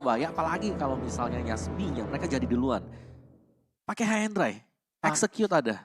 bahaya, apalagi kalau misalnya Yasmin yang mereka jadi duluan. Pakai high and dry, execute ada.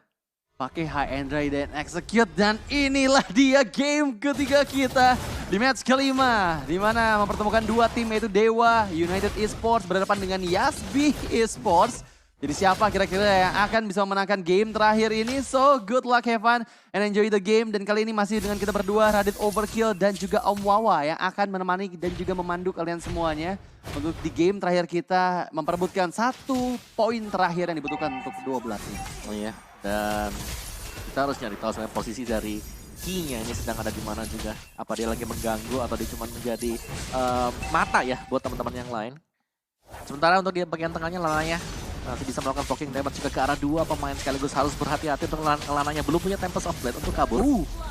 Pakai high and dry dan execute, dan inilah dia game ketiga kita di match kelima, di mana mempertemukan dua tim yaitu Dewa United Esports berhadapan dengan Yasbi Esports. Jadi siapa kira-kira yang akan bisa memenangkan game terakhir ini? So good luck, have fun, and enjoy the game. Dan kali ini masih dengan kita berdua, Radit Overkill dan juga Om Wawa yang akan menemani dan juga memandu kalian semuanya. Untuk di game terakhir kita memperebutkan 1 poin terakhir yang dibutuhkan untuk kedua belah tim. Oh iya, dan kita harus nyari tahu sebenarnya posisi dari Key-nya ini sedang ada di mana juga. Apa dia lagi mengganggu atau dia cuma menjadi mata ya buat teman-teman yang lain. Sementara untuk di bagian tengahnya Lanaya nanti bisa melakukan poking damage juga ke arah 2 pemain sekaligus harus berhati-hati untuk Lananya belum punya Tempest of Blade untuk kabur.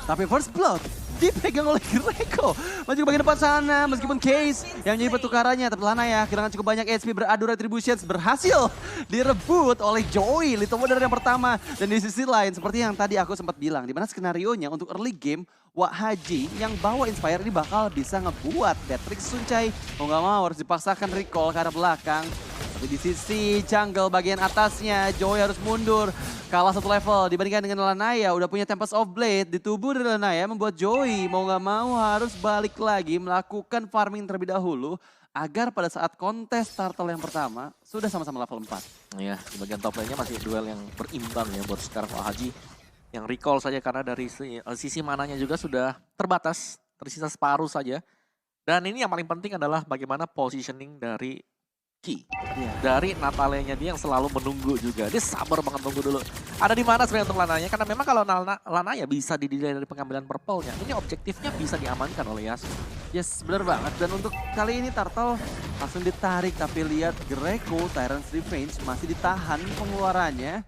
Tapi first blood dipegang oleh Greco. Maju ke bagian depan sana meskipun Case yang jadi pertukarannya. Tapi Lanaya kehilangan cukup banyak HP, beradu retributions berhasil direbut oleh Joey. Little Wonder yang pertama. Dan di sisi lain seperti yang tadi aku sempat bilang. Dimana skenario-nya untuk early game Wak Haji yang bawa Inspire ini bakal bisa ngebuat Detrix Suncai. Mau gak mau harus dipaksakan recall ke arah belakang. Tapi di sisi jungle bagian atasnya Joey harus mundur. Kalah 1 level dibandingkan dengan Lanaya. Udah punya Tempest of Blade di tubuh dari Lanaya membuat Joey mau gak mau harus balik lagi melakukan farming terlebih dahulu. Agar pada saat kontes turtle yang pertama sudah sama-sama level 4. Iya, di bagian top lane-nya masih duel yang berimbang ya buat sekarang Wak Haji. Yang recall saja karena dari sisi mananya juga sudah terbatas. Tersisa separuh saja. Dan ini yang paling penting adalah bagaimana positioning dari Key. Dari Natalenya dia yang selalu menunggu juga. Dia sabar banget nunggu dulu. Ada di mana sebenarnya untuk Lananya? Karena memang kalau Lananya bisa didelay dari pengambilan purple-nya. Ini objektifnya bisa diamankan oleh Yasmin. Yes, benar banget. Dan untuk kali ini Turtle langsung ditarik. Tapi lihat Greco, Tyrant's Revenge masih ditahan pengeluarannya.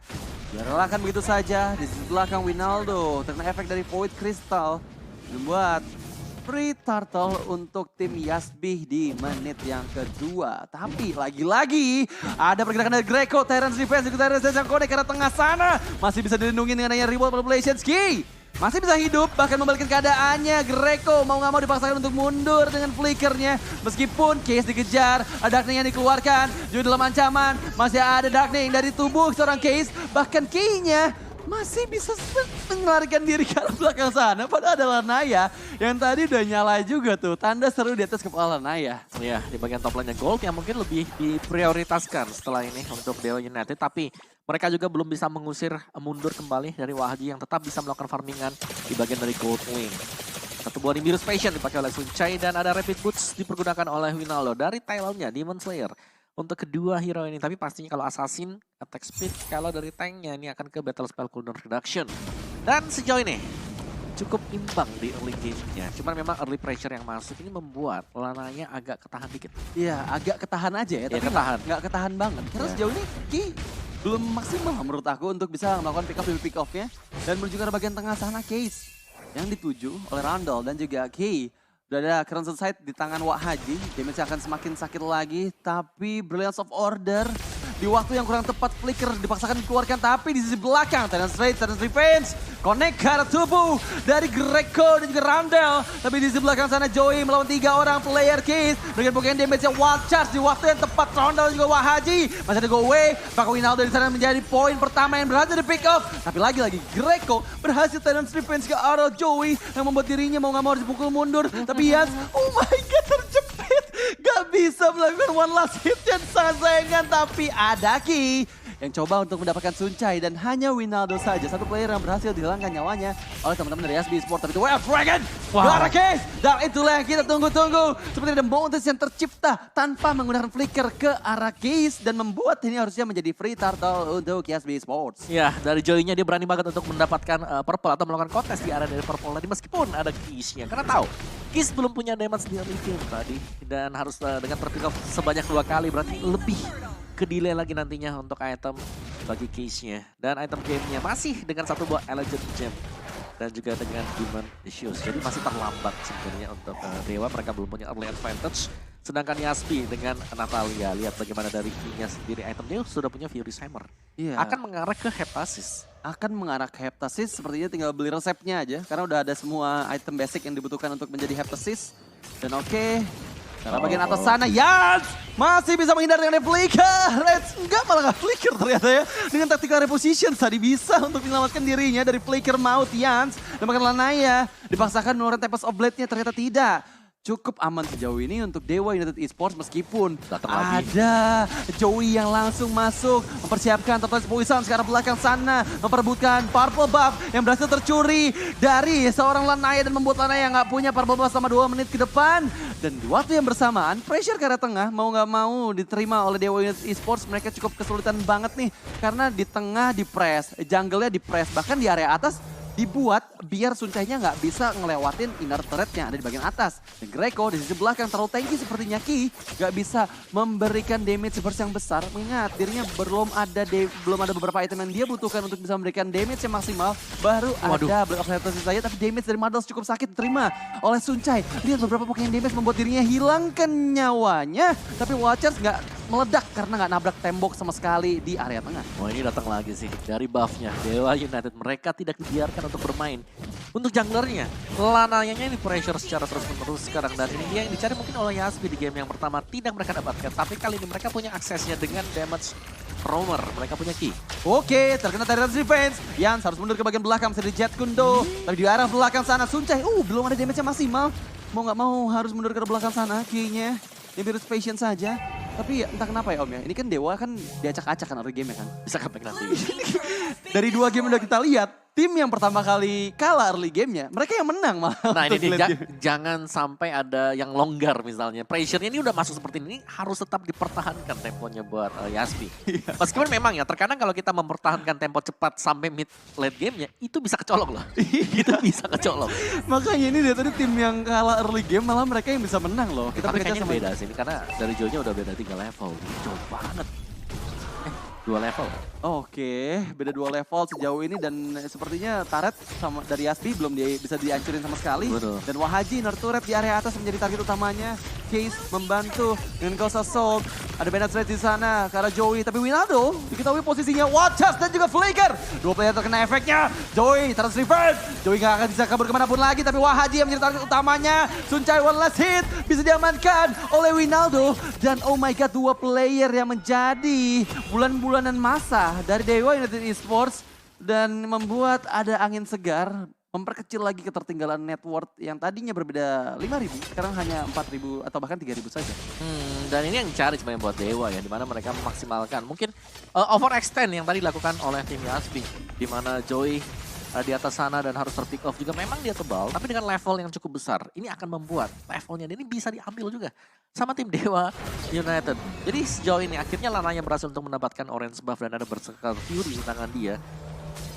Direlakan begitu saja. Di sisi belakang Winaldo terkena efek dari Void Crystal. Membuat free turtle untuk tim Yasbih di menit yang kedua. Tapi lagi-lagi ada pergerakan dari Greco, Tyrant's Defense, juga Tyrant's Defense yang kode ke arah tengah sana. Masih bisa dilindungi dengan adanya reward populations. Key masih bisa hidup, bahkan membalikkan keadaannya. Greco mau gak mau dipaksakan untuk mundur dengan flickernya. Meskipun Case dikejar, ada Darkning yang dikeluarkan. Juga dalam ancaman, masih ada Darkning dari tubuh seorang Case. Bahkan Key-nya masih bisa melarikan diri ke arah belakang sana. Padahal ada Lanaya yang tadi udah nyala juga tuh. Tanda seru di atas kepala Lanaya. Iya, di bagian top lane-nya Gold yang mungkin lebih diprioritaskan setelah ini untuk Dewa United. Tapi mereka juga belum bisa mengusir mundur kembali dari Wak Haji yang tetap bisa melakukan farmingan di bagian dari Gold Wing. Satu buah Nimbus Passion dipakai oleh Suncai dan ada Rapid Boots dipergunakan oleh Winaldo dari Thailandnya Demon Slayer. Untuk kedua hero ini, tapi pastinya kalau Assassin, attack speed, kalau dari tanknya ini akan ke Battle Spell Cooldown Reduction. Dan sejauh ini cukup imbang di early game-nya. Cuman memang early pressure yang masuk ini membuat Lananya agak ketahan dikit. Iya, agak ketahan aja ya, Iya, tapi ketahan. nggak ketahan banget. Karena Iya. sejauh ini Ki belum maksimal menurut aku untuk bisa melakukan pick up demi pick off-nya. Dan menuju ke bagian tengah sana Case yang dituju oleh Randall dan juga Ki. Udah ada Crimson Sight di tangan Wak Haji. Damage akan semakin sakit lagi. Tapi Brilliance of Order di waktu yang kurang tepat, flicker dipaksakan dikeluarkan. Tapi di sisi belakang, Tyrant's Revenge connect ke arah tubuh dari Greco dan juga Randall. Tapi di sisi belakang sana Joey melawan 3 orang player Case. Dengan bagian damage yang wild charge di waktu yang tepat. Randall dan juga Wak Haji. Masih ada go away. Maka Winaldo di sana menjadi poin pertama yang berhasil di pick off. Tapi lagi-lagi Greco berhasil Tyrant's Revenge ke arah Joey. Yang membuat dirinya mau gak mau harus dipukul mundur. Tapi Yas, oh my god, terjepit. Gak bisa melakukan one last hit yang sangat sayangkan. Tapi ada Ki yang coba untuk mendapatkan Suncai. Dan hanya Winaldo saja, satu player yang berhasil dihilangkan nyawanya oleh teman-teman dari Yasbi Esports. Tapi itu Way of Dragon, Gara Case. Dan itulah yang kita tunggu-tunggu. Seperti ada mountains yang tercipta tanpa menggunakan flicker ke arah Case. Dan membuat ini harusnya menjadi free turtle untuk Yasbi Esports. Ya, dari Joey-nya dia berani banget untuk mendapatkan purple atau melakukan kontes di area dari purple tadi meskipun ada Kiss-nya. Karena tahu, Kiss belum punya damage di early game tadi. Dan harus dengan terpick off sebanyak 2 kali berarti lebih ke delay lagi nantinya untuk item bagi Kiss-nya. Dan item game-nya masih dengan 1 buah Elegant Gem. Dan juga dengan Demon Issues. Jadi masih terlambat sebenarnya untuk Dewa. Mereka belum punya early advantage. Sedangkan Yasbi dengan Natalia, lihat bagaimana dari King-nya sendiri item dia sudah punya Fury's Hammer. Iya. Akan mengarah ke Heptasis. Akan mengarah ke Heptasis, sepertinya tinggal beli resepnya aja. Karena udah ada semua item basic yang dibutuhkan untuk menjadi Heptasis. Dan oke, Karena bagian atas sana, Yans masih bisa menghindar dengan flicker. Reds enggak, malah nggak flicker ternyata ya. Dengan tactical reposition tadi bisa untuk menyelamatkan dirinya dari flicker maut Yans. Dan bahkan Lanaya dipaksakan mengeluarkan Tempest of Blade-nya, ternyata tidak. Cukup aman sejauh ini untuk Dewa United Esports meskipun ada Joey yang langsung masuk mempersiapkan Total Poison ke arah belakang sana, memperebutkan purple buff yang berhasil tercuri dari seorang Lanaya dan membuat Lanaya nggak punya purple buff selama 2 menit ke depan. Dan di waktu yang bersamaan pressure ke arah tengah mau nggak mau diterima oleh Dewa United Esports. Mereka cukup kesulitan banget nih karena di tengah di press, jungle-nya di press, bahkan di area atas dibuat biar Suncainya nggak bisa ngelewatin inner turret yang ada di bagian atas. Dan Greco di sisi belakang terlalu tanky sepertinya Ki nggak bisa memberikan damage burst yang besar. Mengingat dirinya belum ada beberapa item yang dia butuhkan untuk bisa memberikan damage yang maksimal. Baru ada Black of Netherlands saja, tapi damage dari Madals cukup sakit diterima oleh Suncai. Lihat beberapa Pokemon damage membuat dirinya hilangkan nyawanya. Tapi Watchers nggak meledak karena nggak nabrak tembok sama sekali di area tengah. Wah, ini datang lagi sih dari buffnya Dewa United. Mereka tidak dibiarkan untuk bermain. Untuk junglernya, Lanayanya ini pressure secara terus-menerus sekarang. Dan ini dia yang dicari mungkin oleh Yasby di game yang pertama. Tidak mereka dapatkan, tapi kali ini mereka punya aksesnya dengan damage roamer. Mereka punya Ki. Oke, terkena Tyrant's Revenge. Yans harus mundur ke bagian belakang, bisa di Jet Kundo. Tapi di arah belakang sana, Suncai, belum ada damage yang maksimal. Mau nggak mau harus mundur ke belakang sana, Ki-nya. Ini virus patient saja. Tapi entah kenapa ya Om ya, ini kan Dewa kan diacak-acak kan early game ya kan. Bisa comeback nanti. Dari 2 game udah kita lihat, tim yang pertama kali kalah early gamenya, mereka yang menang malah. Nah ini dia, jangan sampai ada yang longgar misalnya. Pressure-nya ini udah masuk seperti ini, harus tetap dipertahankan temponya buat Yasby. Meskipun memang ya, terkadang kalau kita mempertahankan tempo cepat sampai mid late gamenya, itu bisa kecolok loh. Itu bisa kecolok. Makanya ini dia tadi tim yang kalah early game, malah mereka yang bisa menang loh. Kita tapi kayaknya beda sih, ini karena dari Joe-nya udah beda 3 level. Jauh banget. 2 level. Oke, beda 2 level sejauh ini dan sepertinya turret sama dari Yasby belum bisa dihancurin sama sekali. Betul. Dan Wahaji inner turret di area atas menjadi target utamanya. Case membantu dengan Ghost Assault. Ada Bennett Red di sana ke arah Joey, tapi Winaldo diketahui posisinya Watchers dan juga Flicker. 2 player terkena efeknya. Joey terus reverse. Joey gak akan bisa kabur kemanapun lagi, tapi Wahaji yang menjadi target utamanya. Suncai one last hit bisa diamankan oleh Winaldo. Dan oh my god, 2 player yang menjadi bulan-bulanan masa dari Dewa United Esports dan membuat ada angin segar, memperkecil lagi ketertinggalan net worth yang tadinya berbeda 5.000, sekarang hanya 4.000 atau bahkan 3.000 saja. Dan ini yang dicari sebenarnya buat Dewa ya, dimana mereka memaksimalkan mungkin overextend yang tadi dilakukan oleh tim Yasby, dimana Joey di atas sana dan harus terpick off juga. Memang dia tebal, tapi dengan level yang cukup besar, ini akan membuat levelnya ini bisa diambil juga sama tim Dewa United. Jadi sejauh ini akhirnya Lanaya berhasil untuk mendapatkan orange buff dan ada Berserker Fury di tangan dia.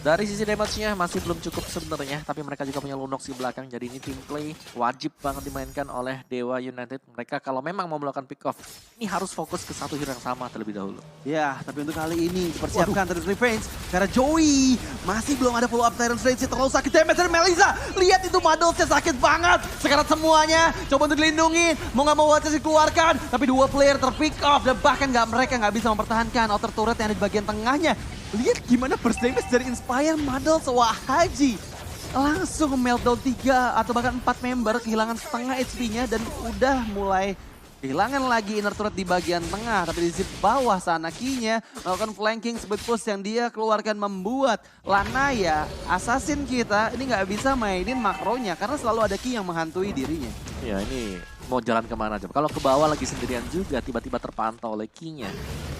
Dari sisi damage-nya masih belum cukup sebenarnya, tapi mereka juga punya Lunox di belakang. Jadi ini team play wajib banget dimainkan oleh Dewa United. Mereka kalau memang mau melakukan pick off, ini harus fokus ke satu hero yang sama terlebih dahulu. Ya, tapi untuk kali ini dipersiapkan Tyrant's Revenge karena Joey masih belum ada follow up Tyrant's Revenge. Terlalu sakit damage dari Melisa. Lihat itu Madolsnya sakit banget. Sekarang semuanya coba untuk dilindungi. Mau nggak mau Watchers dikeluarkan, tapi 2 player terpick off dan bahkan mereka nggak bisa mempertahankan outer turret yang ada di bagian tengahnya. Lihat gimana burst damage dari Inspire Madals. Wahaji langsung meltdown 3 atau bahkan 4 member, kehilangan setengah HP-nya dan udah mulai kehilangan lagi inner turret di bagian tengah. Tapi di sisi bawah sana Ki-nya melakukan flanking speed push yang dia keluarkan membuat Lanaya, assassin kita ini nggak bisa mainin makronya karena selalu ada Ki yang menghantui dirinya. Ya ini mau jalan kemana aja. Kalau ke bawah lagi sendirian juga tiba-tiba terpantau oleh Ki-nya.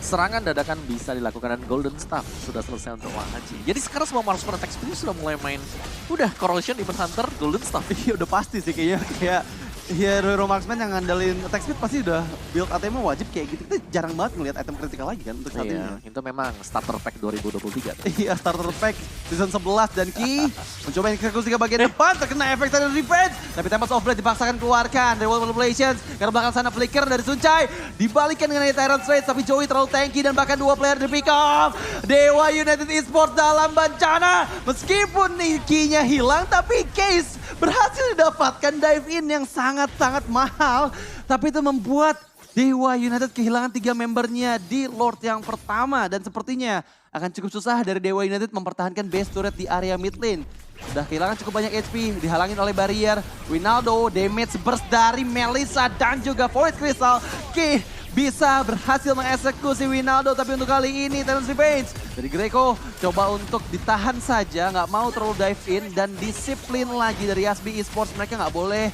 Serangan dadakan bisa dilakukan dan Golden Staff sudah selesai untuk Wahaji. Jadi sekarang semua Marksman Attack Speed sudah mulai main. Udah Corrosion, Demon Hunter, Golden Staff. Iya udah pasti sih kayaknya kayak hero marksman yang ngandelin attack speed pasti udah build itemnya wajib kayak gitu. Kita jarang banget ngeliat item kritikal lagi kan untuk saat ini. Itu memang starter pack 2023. Iya, starter pack season 11 dan Ki mencoba eksekusi ke bagian depan, terkena efek dari revenge. Tapi Tempest of Blade dipaksakan keluarkan dari World Manipulations. Karena belakang sana flicker dari Suncai. Dibalikan dengan Tyrant's Rage, tapi Joey terlalu tanky dan bahkan 2 player di pick off. Dewa United Esports dalam bencana. Meskipun Ki-nya hilang, tapi Case berhasil didapatkan dive in yang sangat-sangat mahal. Tapi itu membuat Dewa United kehilangan 3 membernya di Lord yang pertama. Dan sepertinya akan cukup susah dari Dewa United mempertahankan base turret di area mid lane. Udah kehilangan cukup banyak HP, dihalangin oleh barrier. Winaldo, damage burst dari Melissa dan juga Void Crystal. Ki bisa berhasil mengeksekusi Winaldo, tapi untuk kali ini Talents Revenge dari Greco coba untuk ditahan saja, nggak mau terlalu dive in dan disiplin lagi dari Yasbi Esports. Mereka nggak boleh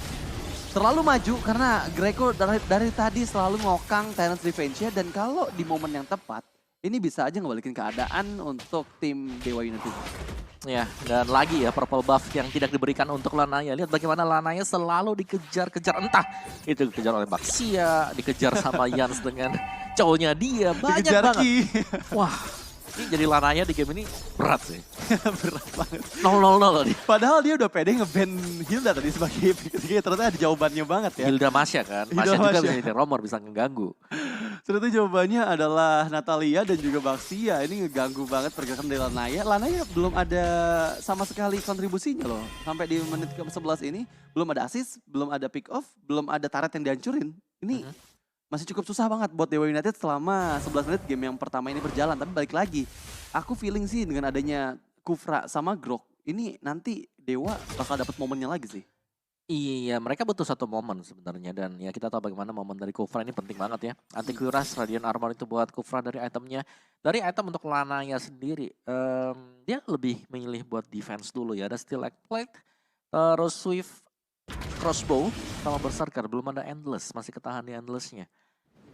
terlalu maju karena Greco dari tadi selalu ngokang Talents Revenge-nya, dan kalau di momen yang tepat ini bisa aja ngebalikin keadaan untuk tim Dewa United. Ya, dan lagi ya purple buff yang tidak diberikan untuk Lanaya. Lihat bagaimana Lanaya selalu dikejar-kejar, entah itu dikejar oleh Baxia, dikejar sama Yans dengan cowoknya dia, banyak Dikejar banget. Ki. Wah, ini jadi Lanaya di game ini berat sih. Berat banget. 0-0 loh dia. Padahal dia udah pede nge-ban Hilda tadi sebagai pick, ternyata ada jawabannya banget ya. Hilda Masya kan, Hilda Masya juga Masya. bisa jadi Romor, bisa ngeganggu. Ternyata jawabannya adalah Natalia dan juga Baxia. Ini ngeganggu banget pergerakan dari Lanaya. Lanaya belum ada sama sekali kontribusinya loh. Sampai di menit ke-11 ini belum ada assist, belum ada pick off, belum ada turret yang dihancurin. Ini masih cukup susah banget buat Dewa United selama 11 menit game yang pertama ini berjalan. Tapi balik lagi, aku feeling sih dengan adanya Kufra sama Grok, ini nanti Dewa bakal dapat momennya lagi sih. Iya, mereka butuh satu momen sebenarnya, dan ya kita tahu bagaimana momen dari Kufra ini penting banget ya. Anti-Kuras, Radiant Armor itu buat Kufra dari itemnya. Dari item untuk Lanaya sendiri, dia lebih memilih buat defense dulu ya. Ada Steel Egg Plate, terus Swift Crossbow, sama Berserker. Belum ada Endless, masih ketahan di Endless-nya.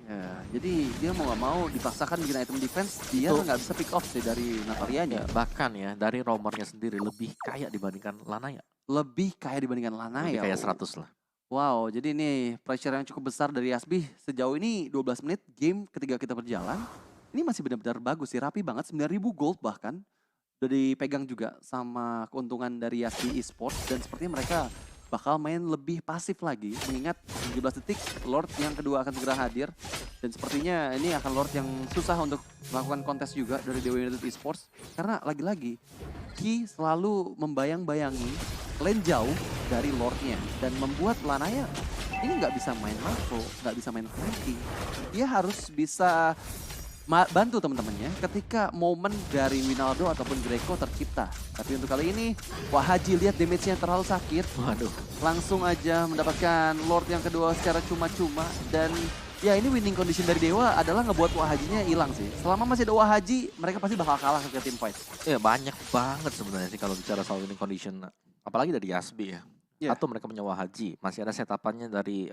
Ya, jadi dia mau gak mau dipaksakan bikin item defense, dia Betul. nggak bisa pick off sih dari Natalianya. Ya, bahkan ya, dari romernya sendiri lebih kaya dibandingkan Lanaya. Lebih kaya dibandingkan Lanaya. Lebih kaya 100 lah. Wow, jadi ini pressure yang cukup besar dari Yasbi. Sejauh ini 12 menit game ketika kita berjalan. Ini masih benar-benar bagus sih, rapi banget. 9.000 gold bahkan. Udah dipegang juga sama keuntungan dari Yasbi Esports. Dan sepertinya mereka bakal main lebih pasif lagi. Mengingat 17 detik Lord yang kedua akan segera hadir. Dan sepertinya ini akan Lord yang susah untuk melakukan kontes juga dari Dewa United Esports. Karena lagi-lagi Ki selalu membayang-bayangi lane jauh dari Lordnya. Dan membuat Lanaya ini nggak bisa main macro, nggak bisa main flanking. Dia harus bisa bantu teman-temannya ketika momen dari Winaldo ataupun Greco tercipta. Tapi untuk kali ini, Wahaji lihat damage-nya terlalu sakit. Waduh. Langsung aja mendapatkan Lord yang kedua secara cuma-cuma. Dan ya ini winning condition dari Dewa adalah ngebuat Wahajinya hilang sih. Selama masih ada Wahaji, mereka pasti bakal kalah ke team fight. Ya banyak banget sebenarnya sih kalau bicara soal winning condition. Apalagi dari Yasbi ya. Yeah. Atau mereka punya Wahaji. Masih ada setapannya dari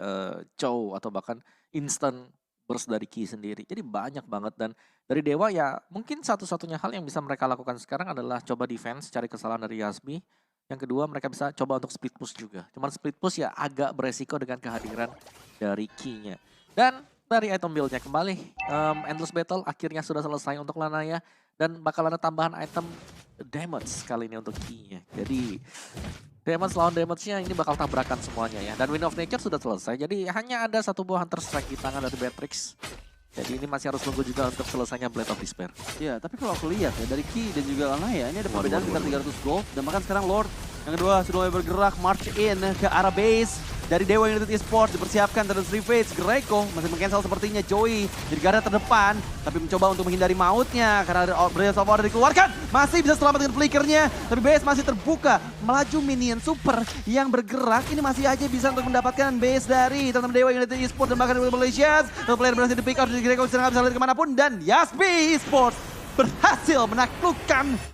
Chow atau bahkan instant burst dari Ki sendiri. Jadi banyak banget, dan dari Dewa ya mungkin satu-satunya hal yang bisa mereka lakukan sekarang adalah coba defense, cari kesalahan dari Yasbi. Yang kedua mereka bisa coba untuk split push juga. Cuman split push ya agak beresiko dengan kehadiran dari Ki-nya. Dan dari item build-nya kembali, Endless Battle akhirnya sudah selesai untuk Lanaya. Dan bakal ada tambahan item damage kali ini untuk Ki-nya. Jadi damage lawan damage-nya ini bakal tabrakan semuanya ya. Dan Wind of Nature sudah selesai. Jadi hanya ada satu buah Hunter Strike di tangan dari Beatrix. Jadi ini masih harus nunggu juga untuk selesainya Blade of Despair. Ya, tapi kalau aku lihat ya dari Ki dan juga Lanaya ini ada perbedaan sekitar 300 gold. Dan bahkan sekarang Lord yang kedua sudah mulai bergerak march in ke arah base. Dari Dewa United Esports dipersiapkan terus Revenge. Greco masih meng-cancel sepertinya Joey jadi garda terdepan. Tapi mencoba untuk menghindari mautnya karena Breath of Order dikeluarkan. Masih bisa selamat dengan flickernya. Tapi base masih terbuka. Melaju minion super yang bergerak. Ini masih aja bisa untuk mendapatkan base dari teman-teman Dewa United Esports dan bahkan Malaysia. Dan player berhasil di pick out dari Greco. Bisa nggak bisa lari kemanapun. Dan Yasbi Esports berhasil menaklukkan